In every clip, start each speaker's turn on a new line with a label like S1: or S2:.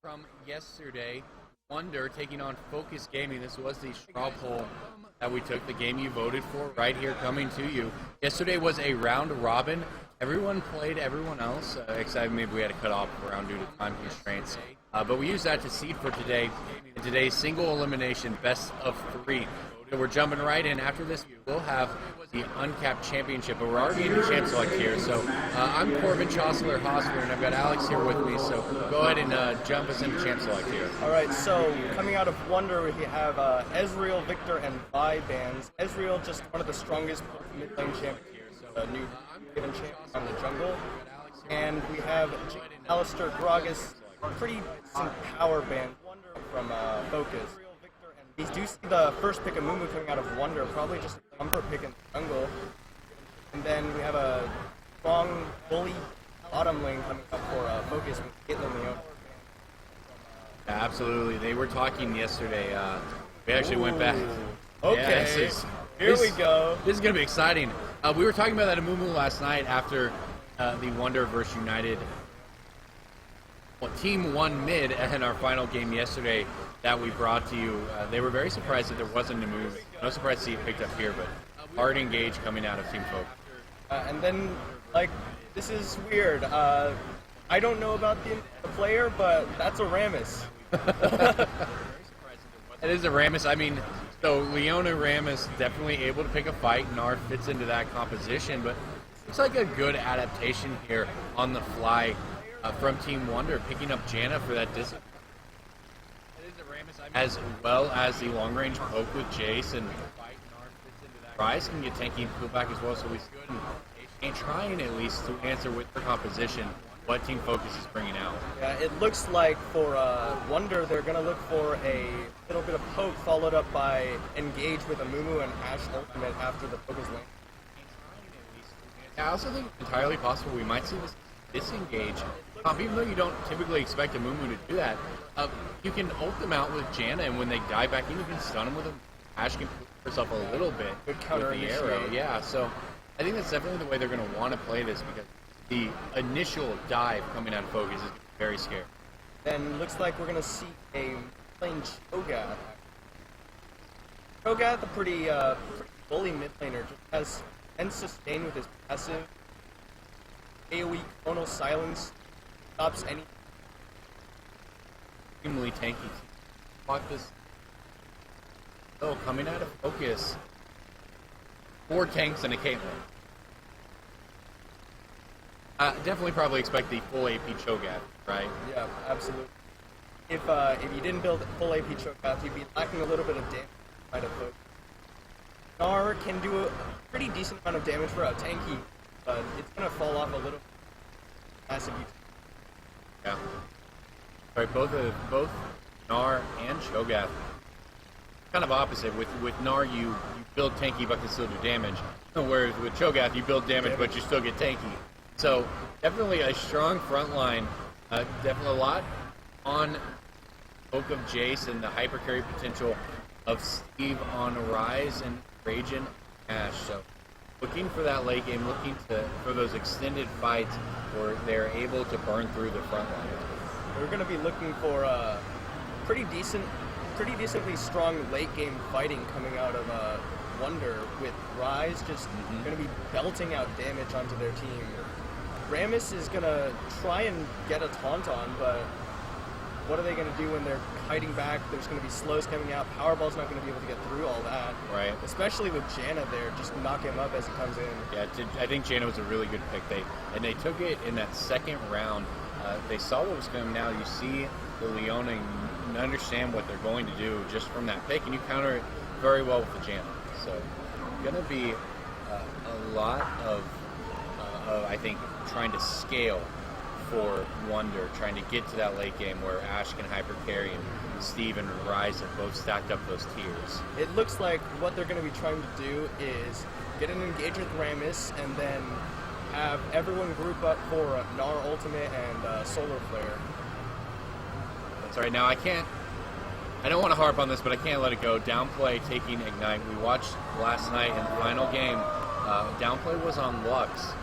S1: From yesterday, ONEder taking on Focus Gaming. This was the straw poll that we took, the game you voted for, right here coming to you. Yesterday was a round robin. Everyone played everyone else, except maybe we had to cut off a round due to time constraints. But we used that to seed for today. In today's single elimination, best of 3. So we're jumping right in. After this, we'll have the uncapped championship, but we're already in the champ select here. So I'm Corbin Chosler-Hosler, and I've got Alex here with me. So go ahead and jump us into champ select here.
S2: All right, so coming out of ONEder, we have Ezreal, Victor, and Vi bans. Ezreal, just one of the strongest mid lane champions, a new given champion on the jungle. And we have Alistair Gragas, pretty decent power band from Focus. We do see the first pick of Mumu coming out of ONEder, probably just a comfort pick in the jungle. And then we have a strong bully bottom lane coming up for Focus with Elim.
S1: Absolutely. They were talking yesterday. We actually went back.
S2: Okay. Here we go.
S1: This is going to be exciting. We were talking about that in Mumu last night after the ONEder versus United. Well, Team 1 mid in our final game yesterday that we brought to you. They were very surprised that there wasn't a move. No surprise to see it picked up here, but hard engage coming out of Team Folk.
S2: And then, this is weird. I don't know about the player, but that's a Rammus.
S1: It is a Rammus. I mean, so Leona Rammus definitely able to pick a fight. Nar fits into that composition, but looks like a good adaptation here on the fly from Team ONEder, picking up Janna for that distance. As well as the long-range poke with Jace, and Rise can get tanky and pull back as well, so he's good and trying at least to answer with their composition what Team Focus is bringing out.
S2: Yeah, it looks like for ONEder, they're going to look for a little bit of poke followed up by engage with a Mumu and Ashe ultimate after the Focus lane.
S1: Yeah, I also think it's entirely possible we might see this disengage. Even though you don't typically expect a Mumu to do that, you can ult them out with Janna, and when they dive back in, you can stun them with them. Ashe can put herself a little bit
S2: good counter
S1: with the arrow. Yeah, so I think that's definitely the way they're going to want to play this, because the initial dive coming out of Focus is very scary.
S2: Then looks like we're going to see a playing Cho'Gath. Cho'Gath, a pretty bully mid laner, just has and sustain with his passive AoE Chronal Silence, stops any.
S1: Extremely tanky. Block this. Oh, coming out of Focus. 4 tanks and a Caitlyn. Definitely probably expect the full AP Cho'Gath, right?
S2: Yeah, absolutely. If you didn't build full AP Cho'Gath, you'd be lacking a little bit of damage out of Focus. Gnar can do a pretty decent amount of damage for a tanky, but it's going to fall off a little massive.
S1: Yeah. Right, both Gnar and Cho'Gath kind of opposite. With Gnar, you build tanky but can still do damage, whereas with Cho'Gath, you build damage but you still get tanky. So definitely a strong front line. Definitely a lot on Poke of Jace and the hyper carry potential of Steve on Rise and Trajan Ashe. So looking for that late game, looking for those extended fights where they're able to burn through the front line.
S2: We're going to be looking for pretty decently strong late game fighting coming out of ONEder, with Rise just going to be belting out damage onto their team. Rammus is going to try and get a taunt on, but what are they going to do when they're hiding back? There's going to be slows coming out. Powerball's not going to be able to get through all that.
S1: Right.
S2: Especially with Janna there, just knock him up as he comes in.
S1: Yeah, I think Janna was a really good pick. They took it in that second round. They saw what was coming now. You see the Leona, and understand what they're going to do just from that pick, and you counter it very well with the Janna. So going to be a lot of, I think, trying to scale for ONEder, trying to get to that late game where Ashe can hyper carry and Steve and Rise have both stacked up those tiers.
S2: It looks like what they're going to be trying to do is get an engage with Rammus and then have everyone group up for Gnar Ultimate and Solar Flare.
S1: That's right. Now I don't want to harp on this, but I can't let it go. Downplay taking Ignite. We watched last night in the final game. Downplay was on Lux.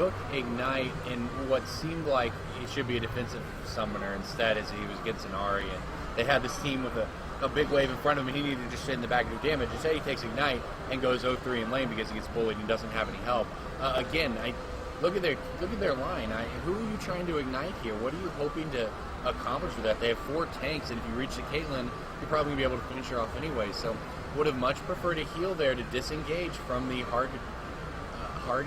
S1: took Ignite in what seemed like it should be a defensive summoner instead, as he was against an Ari, and they had this team with a big wave in front of him, and he needed to just sit in the back and do damage. Instead, he takes Ignite and goes 0-3 in lane because he gets bullied and doesn't have any help. Again, look at their line. Who are you trying to ignite here? What are you hoping to accomplish with that? They have 4 tanks, and if you reach the Caitlyn, you're probably going to be able to finish her off anyway. So would have much preferred a heal there to disengage from the hard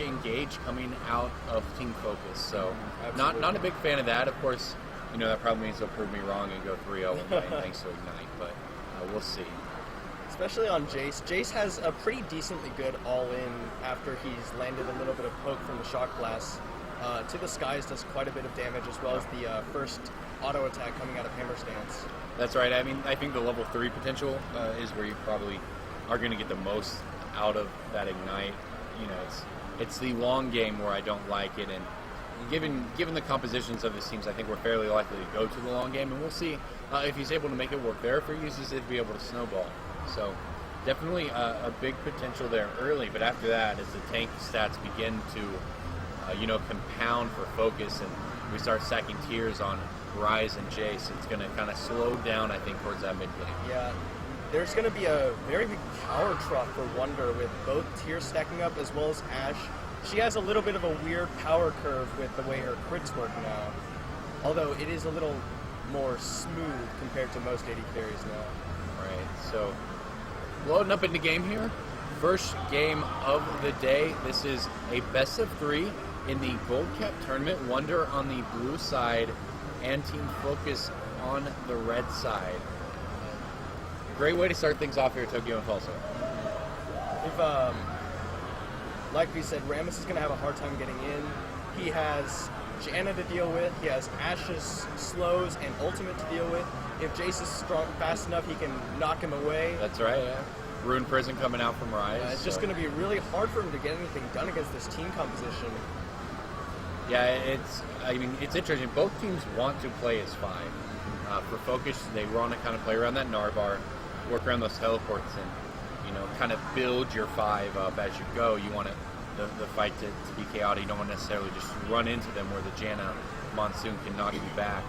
S1: engage coming out of Team Focus. So not a big fan of that. Of course, that probably means they'll prove me wrong and go 3-0 in lane thanks to Ignite, but we'll see.
S2: Especially on Jace. Jace has a pretty decently good all-in after he's landed a little bit of poke from the Shock Blast. To the skies does quite a bit of damage, as well as the first auto attack coming out of Hammer Stance.
S1: That's right. I mean, I think the level 3 potential is where you probably are going to get the most out of that Ignite. It's the long game where I don't like it, and given the compositions of his teams, I think we're fairly likely to go to the long game, and we'll see if he's able to make it work there, if he uses it to be able to snowball. So definitely a big potential there early, but after that, as the tank stats begin to compound for Focus, and we start stacking tiers on Ryze and Jace, it's going to kind of slow down, I think, towards that mid game.
S2: Yeah, there's going to be a very big power drop for Wonder with both tiers stacking up as well as Ashe. She has a little bit of a weird power curve with the way her crits work now, although it is a little more smooth compared to most AD carries now.
S1: Right, so loading up in the game here. First game of the day. This is a best of 3 in the Gold Cap tournament. Wonder on the blue side and Team Focus on the red side. Great way to start things off here at Tokyo and Tulsa.
S2: Like we said, Rammus is going to have a hard time getting in. He has Janna to deal with. He has Ashe's slows and ultimate to deal with. If Jace is strong, fast enough, he can knock him away.
S1: That's right, yeah. Rune Prison coming out from Ryze.
S2: It's just going to be really hard for him to get anything done against this team composition.
S1: Yeah, it's interesting. Both teams want to play as 5. For Focus, they want to kind of play around that Narvar, work around those teleports, and kind of build your 5 up as you go. You want the fight to be chaotic. You don't want to necessarily just run into them where the Janna Monsoon can knock you back.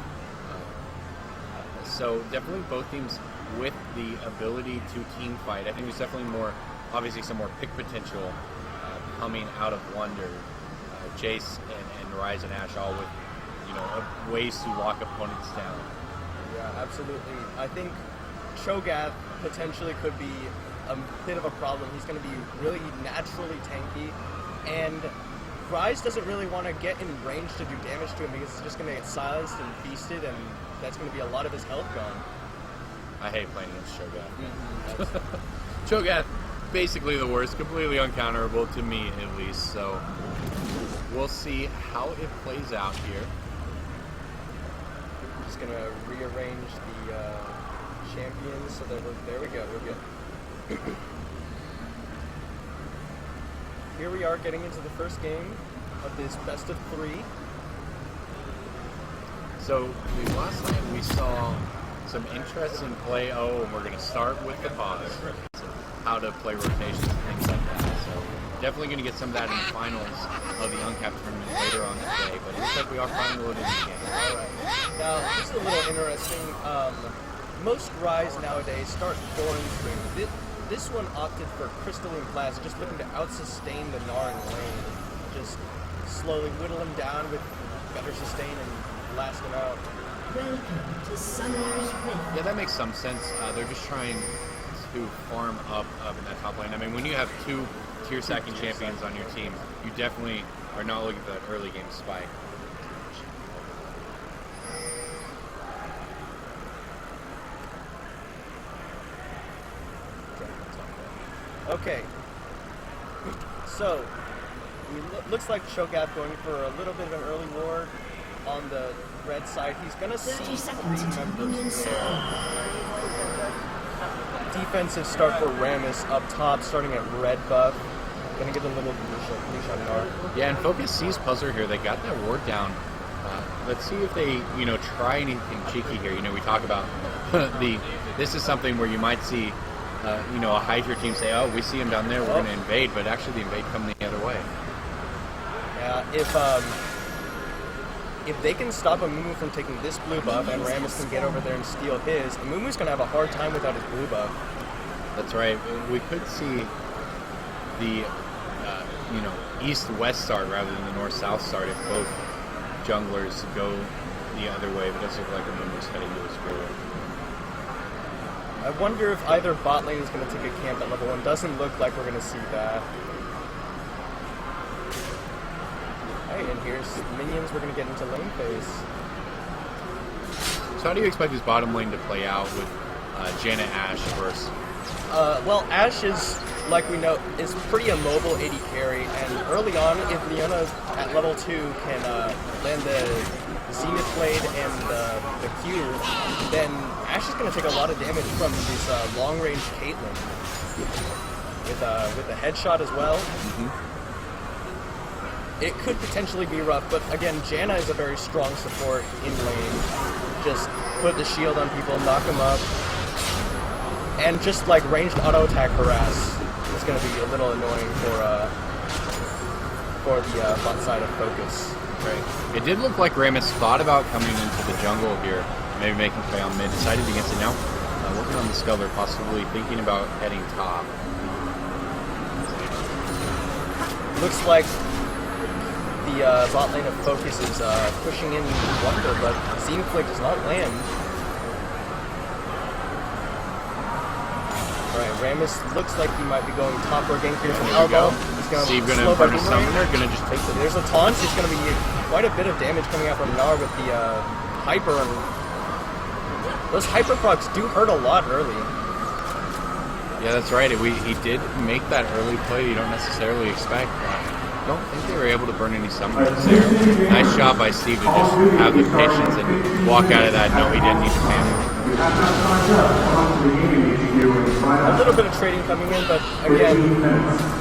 S1: So definitely both teams with the ability to team fight. I think there's definitely obviously some more pick potential coming out of Wonder. Jace and Ryze and Ashe all with ways to lock opponents down.
S2: Yeah, absolutely. I think Cho'Gath potentially could be a bit of a problem. He's going to be really naturally tanky, and Ryze doesn't really want to get in range to do damage to him because he's just going to get silenced and feasted, and that's going to be a lot of his health gone.
S1: I hate playing against Cho'Gath. Cho'Gath, basically the worst, completely uncounterable to me at least, so we'll see how it plays out here.
S2: Just going to rearrange the champions so that there we go, we're good. Here we are getting into the first game of this best of 3.
S1: So last night we saw some interesting play. Oh, we're going to start with the pause. How to play rotations and things like that. So definitely going to get some of that in the finals of the Uncapped tournament later on today. But it looks like we are finally loaded in the game.
S2: All right. Now, this is a little interesting. Most Ryze nowadays start Doran Stream. This one opted for Crystalline Blast, just looking to out-sustain the Gnar in lane. Just slowly whittle him down with better sustain and blast him out.
S3: Welcome to Summoner's Rift.
S1: Yeah, that makes some sense. They're just trying to farm up in that top lane. I mean, when you have 2 tier stacking champions on your team, you definitely are not looking for that early game spike.
S2: Okay, so looks like Cho'Gath going for a little bit of an early ward on the red side. He's going to see
S3: 30 seconds
S2: 3
S3: until
S2: members
S3: minions
S2: there. Defensive start for Rammus up top, starting at red buff. Going to get a little leash on Gnar.
S1: Yeah, and Focus sees Puzzler here. They got that ward down. Let's see if they, try anything cheeky here. We talk about this is something where you might see a high tier team say, oh, we see him down there, we're going to invade, but actually the invade come the other way.
S2: Yeah, If they can stop Amumu from taking this blue buff and Rammus can get over there and steal his, Amumu's going to have a hard time without his blue buff.
S1: That's right. We could see the east-west start rather than the north-south start if both junglers go the other way, but it does look like Amumu's heading to his forward.
S2: I wonder if either bot lane is going to take a camp at level 1. Doesn't look like we're going to see that. Hey, and here's minions. We're going to get into lane phase.
S1: So how do you expect his bottom lane to play out with Janet Ashe first?
S2: Well, Ashe is, like we know, is pretty a mobile AD carry, and early on, if Leona at level 2 can land the Zenith Blade and the Q, then Ashe is going to take a lot of damage from this long-range Caitlyn. With the headshot as well. It could potentially be rough, but again, Janna is a very strong support in lane. Just put the shield on people, knock them up, and just like ranged auto attack harass is going to be a little annoying for the bot side of Focus.
S1: Right. It did look like Rammus thought about coming into the jungle here, maybe making play on mid, decided against it now. Working on Discover, possibly thinking about heading top.
S2: Looks like the bot lane of Focus is pushing in Wonder, but Zenith Blade does not land. Alright, Rammus looks like he might be going top or gank here from elbow. He's going
S1: Steve going to burn a summoner, going to just take the...
S2: There's a taunt. It's going to be quite a bit of damage coming out from Gnar with the Hyper. And those Hyper procs do hurt a lot early.
S1: Yeah, that's right. He did make that early play you don't necessarily expect. I don't think they were able to burn any summoners there. Nice job by Steve to just have the patience and walk out of that. No, he didn't need to panic.
S2: A little bit of trading coming in, but again,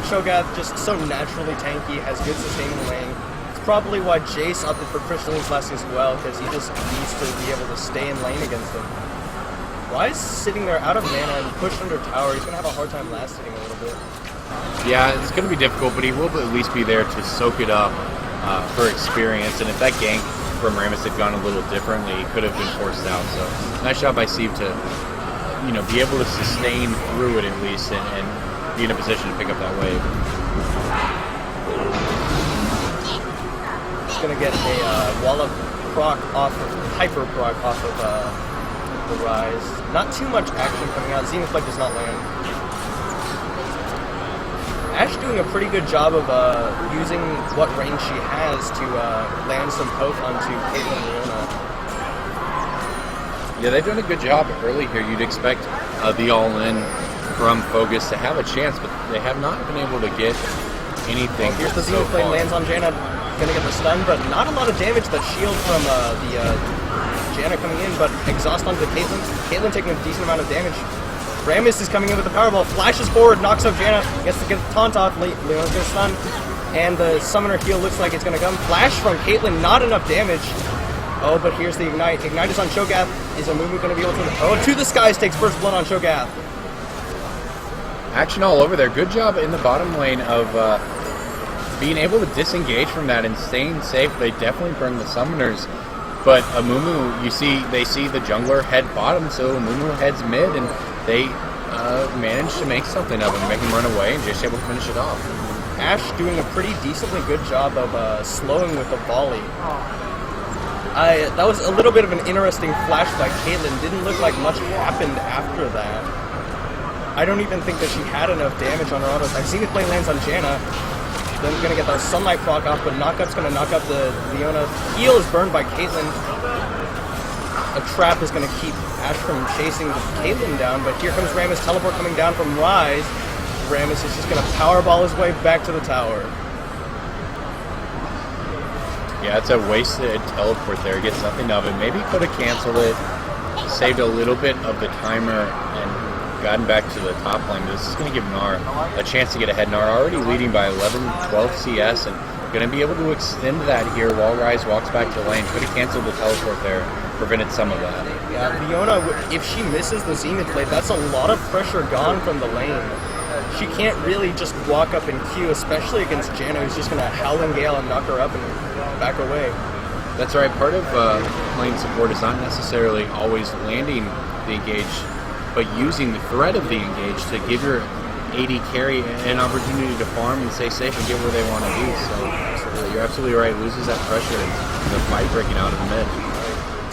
S2: Shogath just so naturally tanky, has good sustaining lane. It's probably why Jace opted for Crystalline's Blast as well, because he just needs to be able to stay in lane against him. Why is sitting there out of mana and pushed under tower? He's going to have a hard time last hitting a little bit.
S1: Yeah, it's going to be difficult, but he will at least be there to soak it up for experience. And if that gank from Rammus had gone a little differently, he could have been forced out. So nice job by Steve to be able to sustain through it at least and be in a position to pick up that wave.
S2: He's going to get a Wallop proc off of Hyper proc off of the Rise. Not too much action coming out. Zenith Blade does not land. Ashe doing a pretty good job of using what range she has to land some poke onto Caitlyn and Leona.
S1: Yeah, they've done a good job early here. You'd expect the all-in from Focus to have a chance, but they have not been able to get anything.
S2: Here's the Zenith Blade lands on Janna, gonna get the stun, but not a lot of damage. That shield from the Janna coming in, but exhaust onto Caitlyn. Caitlyn taking a decent amount of damage. Rammus is coming in with the Powerball, flashes forward, knocks out Janna, gets to get the taunt off, Leona's gonna stun, and the Summoner heal looks like it's gonna come. Flash from Caitlyn, not enough damage. Oh, but here's the Ignite. Ignite is on Shogath. Is Amumu gonna be able to... Oh, to the skies, takes first blood on Shogath.
S1: Action all over there. Good job in the bottom lane of being able to disengage from that and staying safe. They definitely burned the Summoners. But Amumu, they see the jungler head bottom, so Amumu heads mid, and they managed to make something of him, make him run away, and just able to finish it off.
S2: Ashe doing a pretty decently good job of slowing with the volley. That was a little bit of an interesting flash by Caitlyn. Didn't look like much happened after that. I don't even think that she had enough damage on her auto attack. Zenith Blade lands on Janna. Then gonna get the Sunlight proc off, but Knockup's gonna knock up the Leona. Heal is burned by Caitlyn. A trap is gonna keep Ashe from chasing Caitlyn down, but here comes Rammus teleport coming down from Rise. Rammus is just gonna powerball his way back to the tower.
S1: Yeah, it's a wasted teleport there. Gets nothing of it. Maybe could have canceled it, saved a little bit of the timer, and gotten back to the top lane. This is going to give Gnar a chance to get ahead. Gnar already leading by 11, 12 CS, and going to be able to extend that here while Rise walks back to the lane. Could have canceled the teleport there, prevented some of that.
S2: Yeah, Leona, if she misses the Zenith Blade, that's a lot of pressure gone from the lane. she can't really just walk up and Q, especially against Janna, who's just going to Howling Gale and knock her up and back away.
S1: That's right. Part of playing support is not necessarily always landing the engage, but using the threat of the engage to give your AD carry an opportunity to farm and stay safe and get where they want to be. So you're absolutely right. Loses that pressure and the fight breaking out in the mid.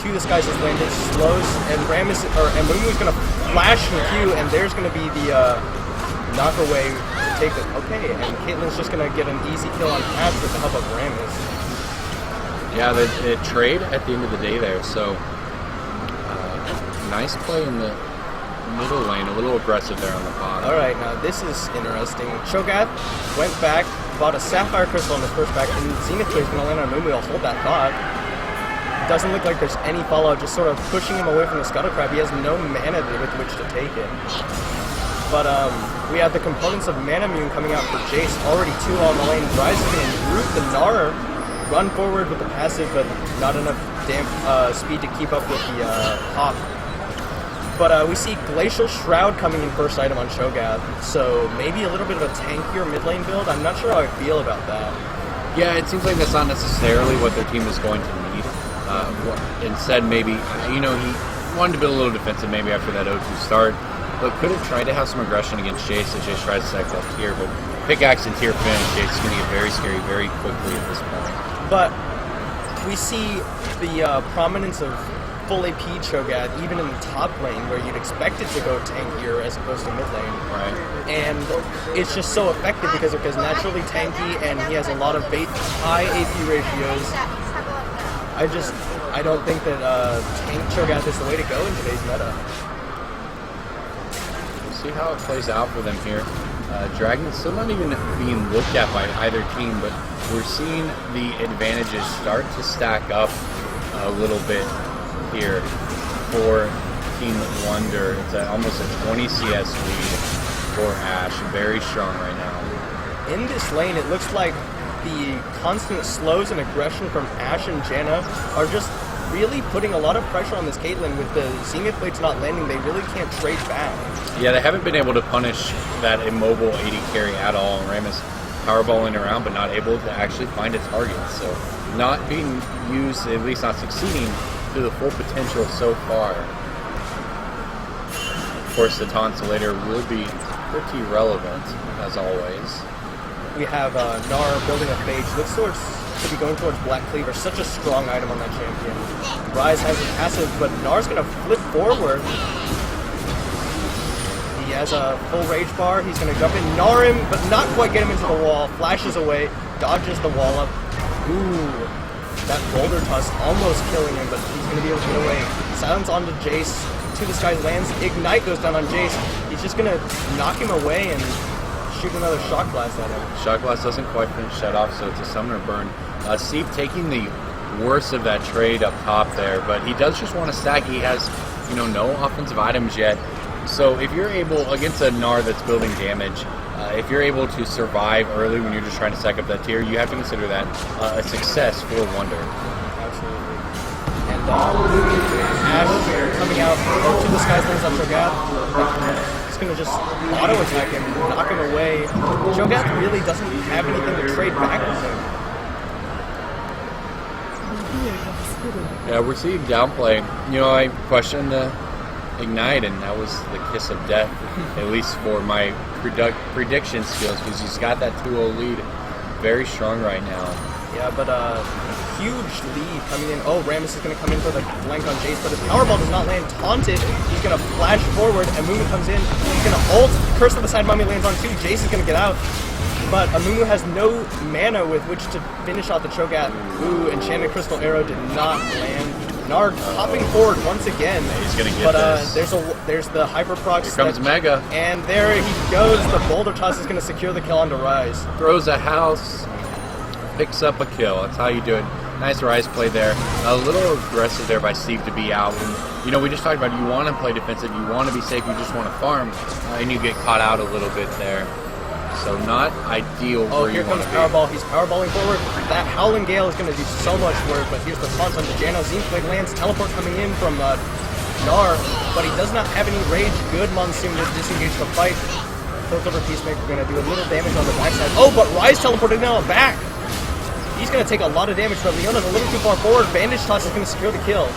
S2: Two, this guy's just landed, slows, and Mumu's going to flash and Q, and there's going to be the knock away to take it. Okay, and Caitlyn's just going to get an easy kill on Patch with the help of Rammus.
S1: Yeah, they trade at the end of the day there, so nice play in the middle lane, a little aggressive there on the bottom.
S2: Alright, now this is interesting. Cho'Gath went back, bought a Sapphire Crystal on his first back, and Zenith Blade's going to land on Mumu. I'll hold that thought. Doesn't look like there's any follow, just sort of pushing him away from the Scuttle Crab. He has no mana with which to take it. But we have the components of Mana Mune coming out for Jace, already 2 on the lane. Rise is going to group the Gnar, run forward with the passive, but not enough speed to keep up with the hop. But we see Glacial Shroud coming in first item on Cho'Gath, so maybe a little bit of a tankier mid lane build. I'm not sure how I feel about that.
S1: Yeah, it seems like that's not necessarily what their team is going to need. Instead, maybe, he wanted to build a little defensive maybe after that 0-2 start, but could have tried to have some aggression against Jace as Jace tries to cycle up tier, but pickaxe and tier finish, Jace is going to get very scary very quickly at this point.
S2: But we see the prominence of full AP Cho'Gath even in the top lane, where you'd expect it to go tankier as opposed to mid lane.
S1: Right.
S2: And it's just so effective because it goes naturally tanky, and he has a lot of high AP ratios. I don't think that tank Cho'Gath is the way to go in today's meta.
S1: We'll see how it plays out for them here. Dragon's still not even being looked at by either team, but we're seeing the advantages start to stack up a little bit here for Team Wonder. It's almost a 20 CS lead for Ashe. Very strong right now.
S2: In this lane, it looks like the constant slows and aggression from Ashe and Janna are just really putting a lot of pressure on this Caitlyn. With the Zenith Blades not landing, they really can't trade back.
S1: Yeah, they haven't been able to punish that immobile AD carry at all. Rammus powerballing around, but not able to actually find a target. So not being used, at least not succeeding to the full potential so far. Of course, the Tonsillator would be pretty relevant, as always.
S2: We have Gnar building a phage. Looks to be going towards Black Cleaver. Such a strong item on that champion. Rise has a passive, but Gnar's going to flip forward. He has a full rage bar. He's going to jump in, Gnar him, but not quite get him into the wall. Flashes away, dodges the wall up. Ooh, that boulder toss almost killing him, but he's going to be able to get away. Silence onto Jace. To the sky lands. Ignite goes down on Jace. He's just going to knock him away and shoot another Shock Blast at him.
S1: Shock Blast doesn't quite finish that off, so it's a Summoner Burn. Steve taking the worst of that trade up top there, but he does just want to stack. He has, no offensive items yet. So if you're able, against a Gnar that's building damage, if you're able to survive early when you're just trying to stack up that tier, you have to consider that a success for Wonder.
S2: Absolutely. And Ashe coming out to the Skies lanes on Cho'Gath. He's going to just auto-attack him, knock him away. Cho'Gath really doesn't have anything to trade back with him.
S1: Yeah, we're seeing downplay. I questioned the Ignite, and that was the kiss of death, at least for my prediction skills, because he's got that 2-0 lead. Very strong right now.
S2: Yeah, but huge lead coming in. Oh, Rammus is going to come in for the flank on Jace, but his Powerball does not land. Taunted, he's going to flash forward, and Amumu comes in. He's going to ult. Curse of the Side Mummy lands on 2. Jace is going to get out. But Amumu has no mana with which to finish out the Cho'Gath. Ooh, Enchanted Crystal Arrow did not land. Nard hopping forward once again.
S1: He's going to get this.
S2: There's the Hyper Proc.
S1: Here comes Mega.
S2: And there he goes. The Boulder Toss is going to secure the kill onto Rise.
S1: Throws a house. Picks up a kill. That's how you do it. Nice Rise play there. A little aggressive there by Steve to be out. And, we just talked about you want to play defensive, you want to be safe, you just want to farm, and you get caught out a little bit there. So not ideal
S2: Oh,
S1: where
S2: here
S1: you want
S2: comes
S1: to be.
S2: Powerball. He's powerballing forward. That Howling Gale is going to do so much work, but here's the taunt on Janna. Zenith Blade lands. Teleport coming in from Gnar, but he does not have any rage. Good Monsoon to disengage the fight. Quicksilver Peacemaker gonna do a little damage on the backside. Oh, but Rise teleported now back. He's gonna take a lot of damage, but Leona's a little too far forward. Bandage Toss is gonna secure the kill.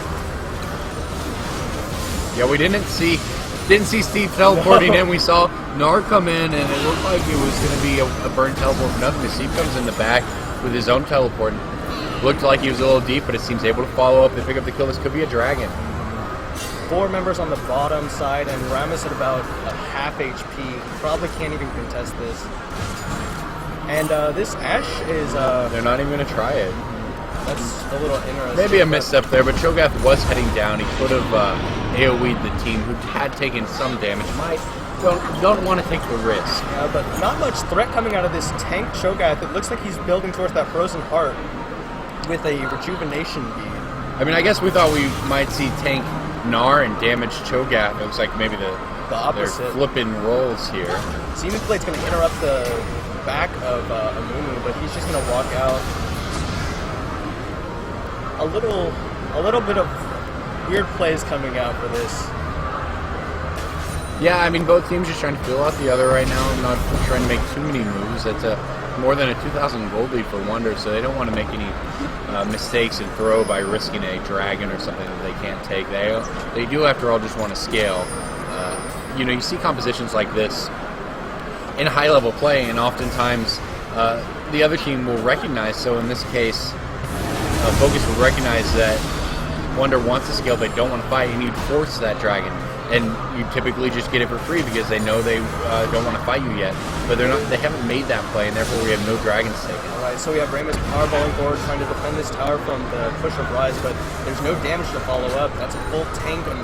S1: Yeah, we didn't see Steve teleporting in. We saw Nar come in, and it looked like it was going to be a burn teleport for nothing. Steve comes in the back with his own teleport. Looked like he was a little deep, but it seems able to follow up and pick up the kill. This could be a dragon.
S2: 4 members on the bottom side, and Ramus at about a half HP. Probably can't even contest this. And this Ashe is...
S1: They're not even going to try it.
S2: That's a little interesting.
S1: Maybe a misstep there, but Cho'Gath was heading down. He could have AoE'd the team, who had taken some damage. Don't want to take the risk.
S2: Yeah, but not much threat coming out of this tank Cho'Gath. It looks like he's building towards that Frozen Heart with a Rejuvenation bead.
S1: I mean, I guess we thought we might see tank Nar and damage Cho'Gath. It looks like maybe the
S2: opposite.
S1: They're flipping roles here.
S2: Seeming Blade's going to interrupt the back of Amumu, but he's just going to walk out. A little bit of weird plays coming out for this.
S1: Yeah, I mean, both teams just trying to feel out the other right now. I'm not trying to make too many moves. It's more than a 2,000 gold lead for Wonder, so they don't want to make any mistakes and throw by risking a dragon or something that they can't take. They do, after all, just want to scale. You see compositions like this in high-level play, and oftentimes the other team will recognize. So in this case, Focus will recognize that Wonder wants to scale, they don't want to fight, and you force that dragon. And you typically just get it for free because they know they don't want to fight you yet. But they haven't made that play, and therefore we have no dragons taken.
S2: Alright, so we have Ramus powerballing forward, trying to defend this tower from the push of Rise, but there's no damage to follow up. That's a full tank of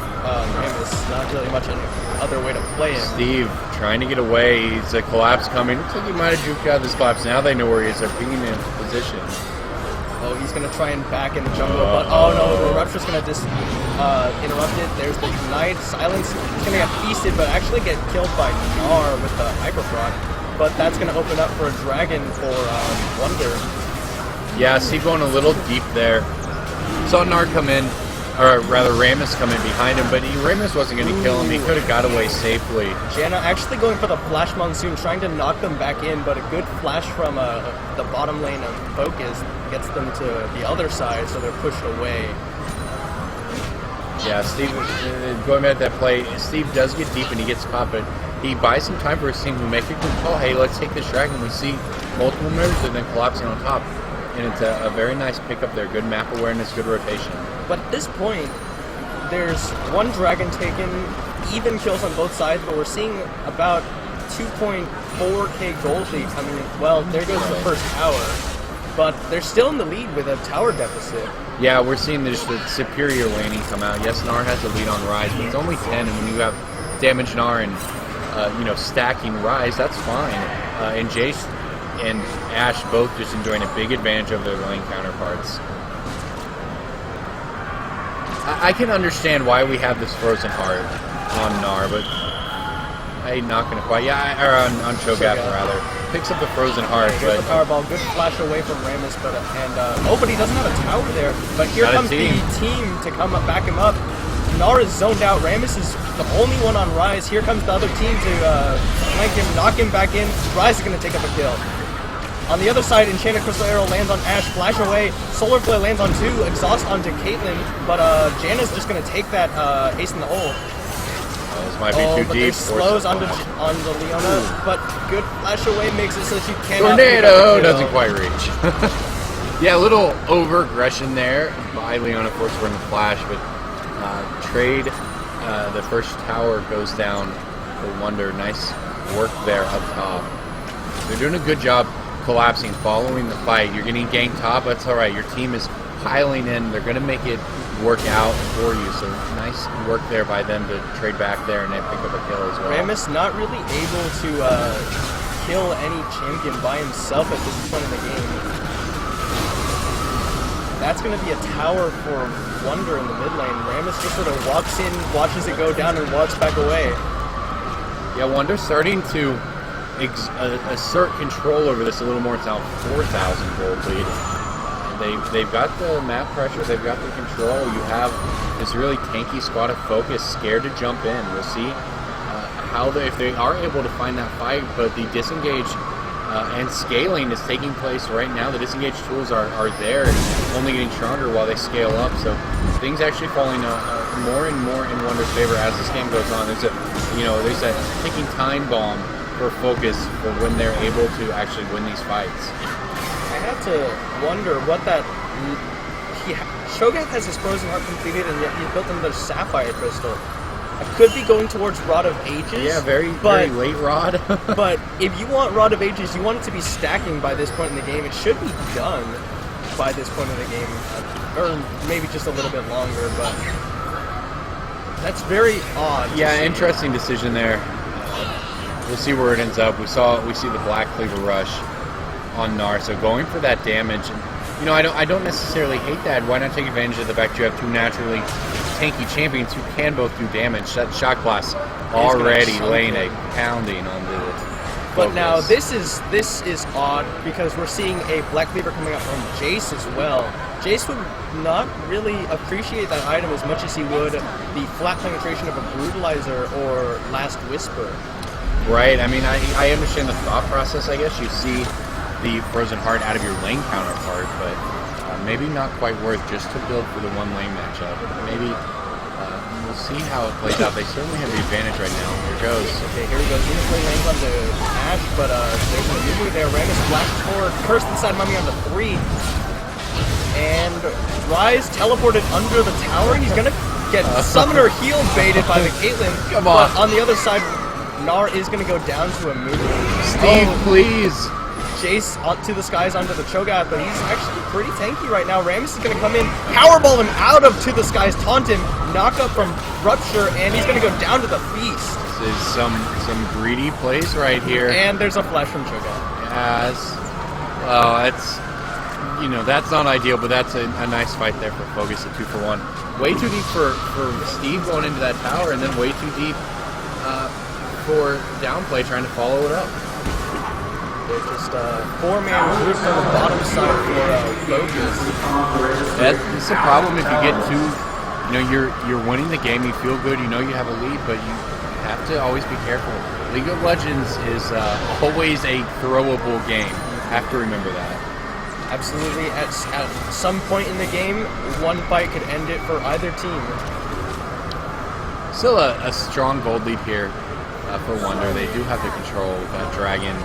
S2: Ramus. Not really much any other way to play it.
S1: Steve trying to get away. He's a collapse coming. Looks like he might have juked out this collapse. Now they know where he is. They're pinging in position.
S2: Oh, he's going to try and back in the jungle, but oh no, the Rupture's going to just interrupt it. There's the Ignite. Silence. He's going to get feasted, but actually get killed by Gnar with the Hyperproc. But that's going to open up for a dragon for Wonder.
S1: Yeah, Steve going a little deep there. Saw Gnar come in, or rather Ramus come in behind him, but Ramus wasn't going to kill him. He could have got away safely.
S2: Janna actually going for the Flash Monsoon, trying to knock them back in, but a good flash from the bottom lane of Focus gets them to the other side, so they're pushed away.
S1: Yeah, Steve, going back to that play, Steve does get deep and he gets caught, but he buys some time for his team who make a good call. Hey, let's take this dragon. We see multiple moves and then collapsing on top. And it's a very nice pickup there. Good map awareness, good rotation.
S2: But at this point, there's one dragon taken, even kills on both sides, but we're seeing about 2.4k gold lead coming in. Well, there goes the first tower. But they're still in the lead with a tower deficit.
S1: Yeah, we're seeing the superior laning come out. Yes, Gnar has the lead on Rise, but it's only 10, and when you have damage Gnar and stacking Rise, that's fine. And Jace and Ashe both just enjoying a big advantage over their lane counterparts. I can understand why we have this Frozen Heart on Gnar, but I'm not going to quite. Yeah, or on Cho'Gath rather. Picks up the Frozen Heart,
S2: but the Powerball, good flash away from Ramus, but but he doesn't have a tower there. But here comes the team to come up, back him up. Gnar is zoned out. Ramus is the only one on Rise. Here comes the other team to flank him, knock him back in. Rise is going to take up a kill. On the other side, Enchanted Crystal Arrow lands on Ashe, flash away. Solar Flare lands on 2, exhaust onto Caitlyn, but Janna's just going to take that haste in the hole.
S1: This might be too deep.
S2: Slows onto Leona, but good flash away makes it so she cannot.
S1: Tornado doesn't quite reach. Yeah, a little over aggression there by Leona, forced her in the flash, but trade. The first tower goes down for Wonder. Nice work there up top. They're doing a good job collapsing, following the fight. You're getting ganked top. That's all right. Your team is piling in. They're going to make it work out for you. So nice work there by them to trade back there and they pick up a kill as well.
S2: Ramus not really able to kill any champion by himself at this point in the game. That's going to be a tower for Wonder in the mid lane. Ramus just sort of walks in, watches it go down, and walks back away.
S1: Yeah, Wonder's starting to assert control over this a little more. It's now 4,000 gold lead. They've got the map pressure, they've got the control. You have this really tanky squad of Focus scared to jump in. We'll see if they are able to find that fight, but the disengage and scaling is taking place right now. The disengage tools are there and only getting stronger while they scale up. So things actually falling more and more in Wonder's favor as this game goes on. There's a ticking time bomb for focus for when they're able to actually win these fights.
S2: I have to wonder what that. Shogat has his Frozen Heart completed, and yet he's built another Sapphire Crystal. I could be going towards Rod of Ages.
S1: Yeah, very late Rod.
S2: But if you want Rod of Ages, you want it to be stacking by this point in the game. It should be done by this point in the game, or maybe just a little bit longer. But that's very odd.
S1: Yeah, interesting decision there. We'll see where it ends up. We see the Black Cleaver Rush on Gnar, so going for that damage. And, I don't necessarily hate that. Why not take advantage of the fact you have two naturally tanky champions who can both do damage? That Shock Blast already laying a pounding on the focus.
S2: But now this is odd because we're seeing a Black Cleaver coming out from Jace as well. Jace would not really appreciate that item as much as he would the flat penetration of a Brutalizer or Last Whisper.
S1: Right. I mean, I understand the thought process. I guess you see the Frozen Heart out of your lane counterpart, but maybe not quite worth just to build for the one lane matchup. Maybe we'll see how it plays out. They certainly have the advantage right now. Here goes.
S2: Okay, here we go. Unicorn lanes on the Ash, but there's a move there. Ramus flashes forward. Curse inside Mummy on the 3. And Rise teleported under the tower. He's going to get Summoner heal baited by the Caitlyn.
S1: Come on.
S2: But on the other side, Gnar is going to go down to a move.
S1: Steve, please.
S2: Jace to the skies onto the Cho'Gath, but he's actually pretty tanky right now. Ramus is going to come in, powerball him out of to the skies, taunt him, knock up from Rupture, and he's going to go down to the Feast.
S1: This is some greedy plays right here.
S2: And there's a flash from Cho'Gath.
S1: Yes. Well, that's not ideal, but that's a nice fight there for Focus at 2-for-1. Way too deep for Steve going into that tower, and then way too deep for Downplay trying to follow it up.
S2: They're just four-man group on the bottom side for Focus.
S1: That's the problem if you get too, you're winning the game, you feel good, you have a lead, but you have to always be careful. League of Legends is always a throwable game. You have to remember that.
S2: Absolutely. At some point in the game, one fight could end it for either team.
S1: Still a strong gold lead here for Wonder. They do have the control with Dragon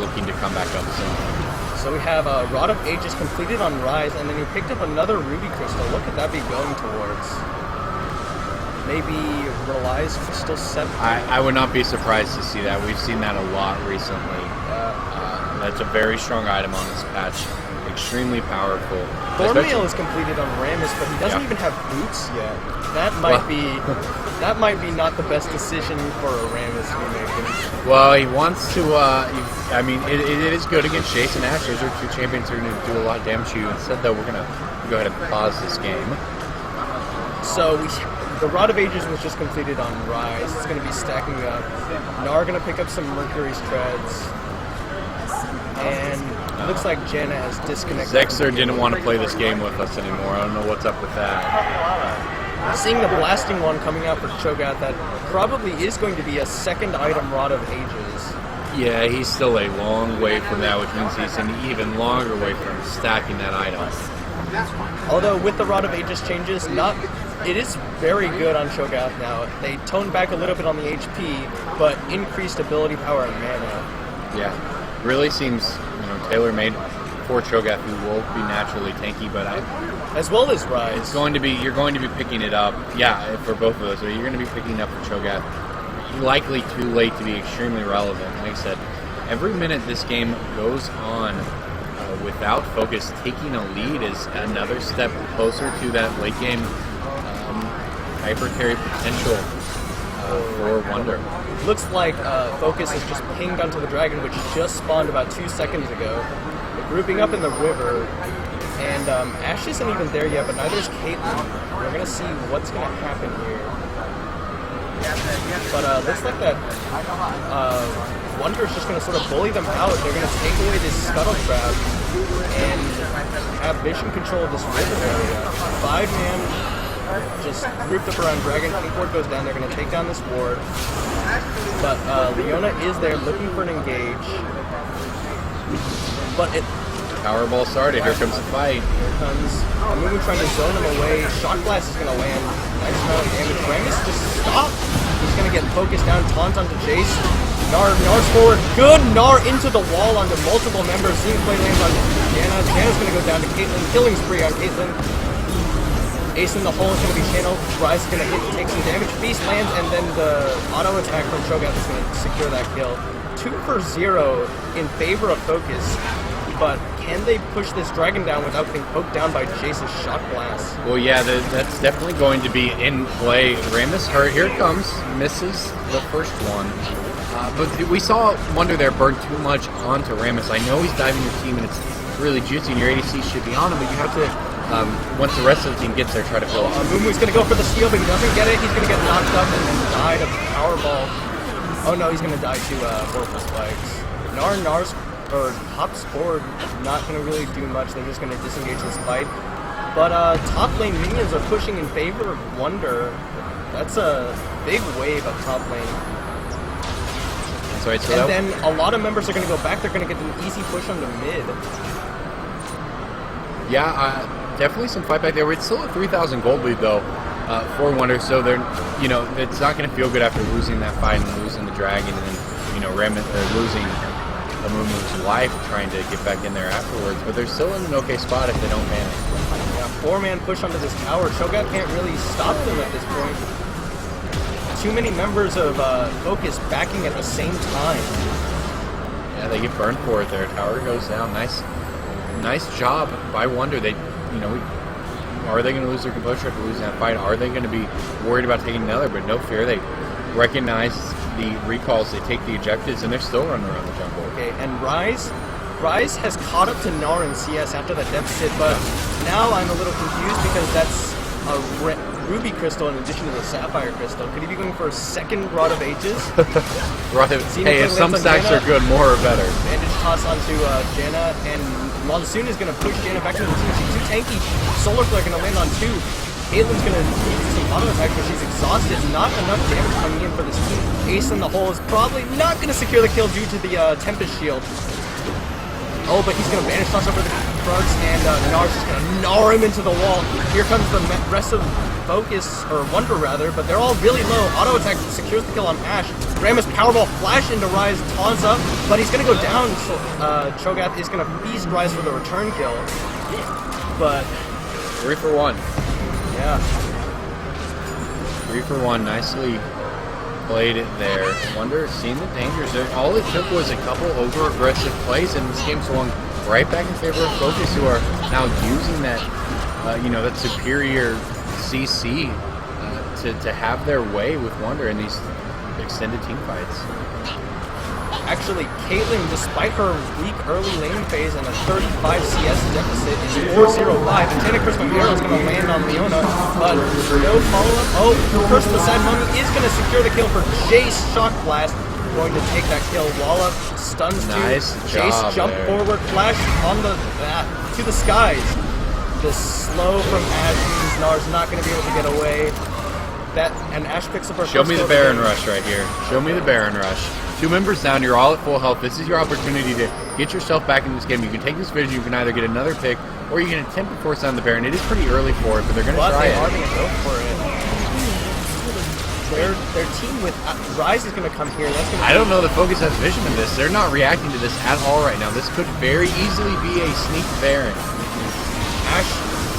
S1: looking to come back up soon.
S2: So we have Rod of Ages completed on Rise, and then you picked up another Ruby Crystal. What could that be going towards? Maybe Relies Crystal 7?
S1: I would not be surprised to see that. We've seen that a lot recently. That's a very strong item on this patch. Extremely powerful.
S2: Thornmail is completed on Ramus, but he doesn't even have boots yet. That might be not the best decision for a Ramus to be making.
S1: Well, he wants to. It is good against Chase and Ash. Those are two champions who are going to do a lot of damage to you. Instead, though, we're going to go ahead and pause this game.
S2: So the Rod of Ages was just completed on Rise. It's going to be stacking up. Gnar going to pick up some Mercury's Treads. And it looks like Janna has disconnected.
S1: Zexer didn't want to play this game with us anymore. I don't know what's up with that.
S2: Seeing the blasting one coming out for Cho'Gath, that probably is going to be a second item Rod of Ages.
S1: Yeah, he's still a long way from that, which means he's an even longer way from stacking that item.
S2: Although with the Rod of Ages changes, it is very good on Cho'Gath now. They toned back a little bit on the HP, but increased ability power and mana.
S1: Yeah. Really seems tailor-made for Cho'Gath, who will be naturally tanky, but
S2: as well as Rise.
S1: You're going to be picking it up, yeah, for both of those. So you're going to be picking up for Cho'Gath. Likely too late to be extremely relevant. Like I said, every minute this game goes on without Focus taking a lead is another step closer to that late game hyper carry potential for Wonder.
S2: Looks like Focus has just pinged onto the Dragon, which just spawned about 2 seconds ago. They're grouping up in the river, and Ash isn't even there yet, but neither is Caitlyn. We're going to see what's going to happen here. But looks like that Wonder is just going to sort of bully them out. They're going to take away this Scuttle Trap and have vision control of this river area. 5-man just grouped up around Dragon. Pink ward goes down. They're going to take down this ward. But Leona is there looking for an engage. But it...
S1: Powerball started. Here comes the fight.
S2: Here comes Amumu trying to zone him away. Shock Blast is going to land. Nice amount of damage. Ramus just stopped. He's going to get focused down. Taunt onto Jace. Nar's forward. Good Nar into the wall onto multiple members. Seeing play lands on Janna. Janna's going to go down to Caitlyn. Killing spree on Caitlyn. Ace in the hole is going to be channeled. Rise is going to hit, take some damage. Feast lands, and then the auto attack from Shogat is going to secure that kill. 2 for 0 in favor of Focus. But can they push this dragon down without getting poked down by Jace's Shock Blast?
S1: Well, yeah, that's definitely going to be in play. Ramus hurt. Here it comes. Misses the first one. But we saw Wonder there burn too much onto Ramus. I know he's diving your team, and it's really juicy, and your ADC should be on him, but you have to, once the rest of the team gets there, try to fill up.
S2: Mumu's going to go for the steal, but he doesn't get it. He's going to get knocked up and then die to Powerball. Oh no, he's going to die to Vorpal Spikes. Nar's Hop's forward, not going to really do much. They're just going to disengage this fight. But top lane minions are pushing in favor of Wonder. That's a big wave of top lane.
S1: That's right. So
S2: and then a lot of members are going to go back. They're going to get an easy push on the mid.
S1: Yeah, definitely some fight back there. It's still a 3,000 gold lead though for Wonder. So they're, it's not going to feel good after losing that fight and losing the dragon, and then Ramus losing Amumu's life trying to get back in there afterwards, but they're still in an okay spot if they don't panic.
S2: Yeah, 4-man push onto this tower. Shogat can't really stop them at this point. Too many members of Focus backing at the same time.
S1: Yeah, they get burned for it there. Tower goes down. Nice job by Wonder. They, are they going to lose their composure after losing that fight? Are they going to be worried about taking another? But no fear. They recognize the recalls, they take the objectives, and they're still running around the jungle.
S2: Okay, and Rise has caught up to Gnar in CS after that deficit, but now I'm a little confused because that's a Ruby Crystal in addition to the Sapphire Crystal. Could he be going for a second Rod of Ages?
S1: Right. Hey, if some stacks are good, more or better.
S2: Bandage toss onto Janna, and Monsoon is going to push Janna back to the team. She's too tanky. Solar Flare going to land on 2. Caitlin's going to use some auto attack, but she's exhausted. Not enough damage coming in for this team. Ace in the hole is probably not going to secure the kill due to the Tempest Shield. Oh, but he's going to Bandage toss over the fronts, and Gnar's just going to gnar him into the wall. Here comes the rest of Focus, or Wonder rather, but they're all really low. Auto attack secures the kill on Ashe. Ramus Powerball flash into Rise, taunts up, but he's going to go down. So Cho'Gath is going to feast Rise for the return kill. But
S1: 3 for 1.
S2: Yeah.
S1: 3 for 1. Nicely played it there. Wonder seen the dangers there. All it took was a couple over-aggressive plays, and this game swung right back in favor of Focus, who are now using that, that superior CC to have their way with Wonder in these extended team fights.
S2: Actually, Caitlyn, despite her weak early lane phase and a 35 CS deficit, is 4-0-5. And Tentacru's Arrow is going to land on Leona, but no follow-up. Oh, Curse of the Side Mummy is going to secure the kill for Jace. Shock Blast going to take that kill. Wallop stuns
S1: nice
S2: to Jace, jump
S1: there.
S2: forward, flash on the to the skies. The slow from Ashe means Gnar's not going to be able to get away. And Ashe picks up her
S1: Show
S2: first
S1: me the
S2: kill
S1: Baron Rush right here. Show me the Baron Rush. 2 members down, you're all at full health. This is your opportunity to get yourself back in this game. You can take this vision, you can either get another pick, or you can attempt to force down the Baron. It is pretty early for it, but they're going to try it.
S2: They are going to go for it. Their team with Rise is going to come here. That's gonna
S1: I don't know that Focus has vision in this. They're not reacting to this at all right now. This could very easily be a sneak Baron.
S2: Ashe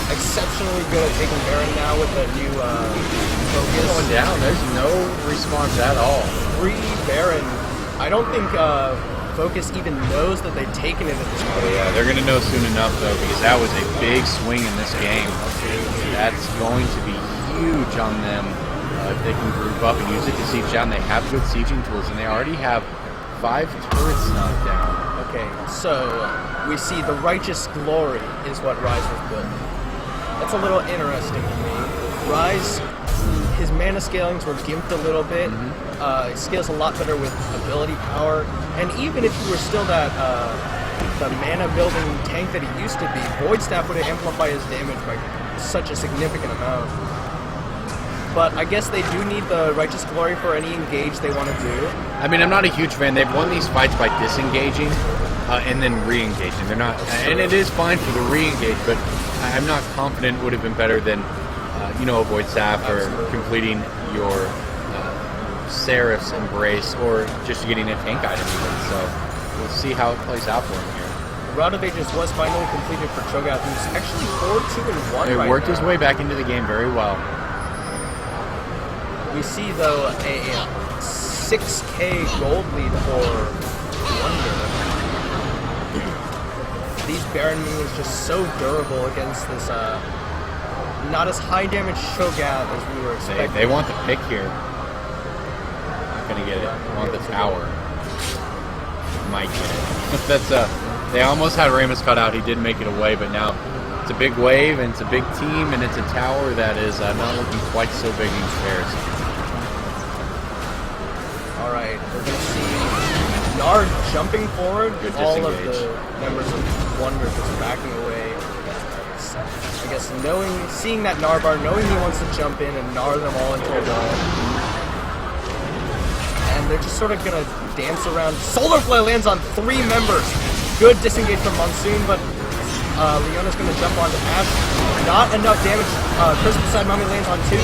S2: exceptionally good at taking Baron now with the new Focus.
S1: Going down, there's no response at all.
S2: Free Baron. I don't think Focus even knows that they've taken it at this point.
S1: Yeah, they're going to know soon enough, though, because that was a big swing in this game. That's going to be huge on them if they can group up and use it to siege down. They have good sieging tools, and they already have 5 turrets knocked down.
S2: Okay, so we see the Righteous Glory is what Rise was built. That's a little interesting to me. Rise, his mana scalings were gimped a little bit. He scales a lot better with ability power. And even if he were still that the mana building tank that he used to be, Void Staff would amplify his damage by such a significant amount. but I guess they do need the Righteous Glory for any engage they want to do.
S1: I mean, I'm not a huge fan. They've won these fights by disengaging and then re-engaging. They're not, and it is fine for the re-engage, but I'm not confident it would have been better than, Avoid Sap or completing your Seraph's Embrace or just getting a tank item even. So we'll see how it plays out for him here.
S2: Route of Ages was finally completed for Cho'Gath, who's actually 4-2-1
S1: It
S2: right
S1: worked
S2: now.
S1: his way back into the game very well.
S2: We see, though, a 6k gold lead for Wonder. These Baron minions just so durable against this not as high damage Cho'Gath as we were expecting.
S1: They want the pick here. Not gonna get it. Want the tower. Might get it. That's they almost had Ramus cut out. He did make it away, but now it's a big wave and it's a big team and it's a tower that is not looking quite so big in comparison.
S2: All right, we're gonna see Nard jumping forward.
S1: Good
S2: all of
S1: disengage.
S2: the members of Wonder just backing away. I guess seeing that Narbar, knowing he wants to jump in and gnar them all into a wall. And they're just sort of gonna dance around. Solar Flare lands on 3 members. Good disengage from Monsoon, but Leona's gonna jump onto Ash. Not enough damage. Crystal Side Mummy lands on 2.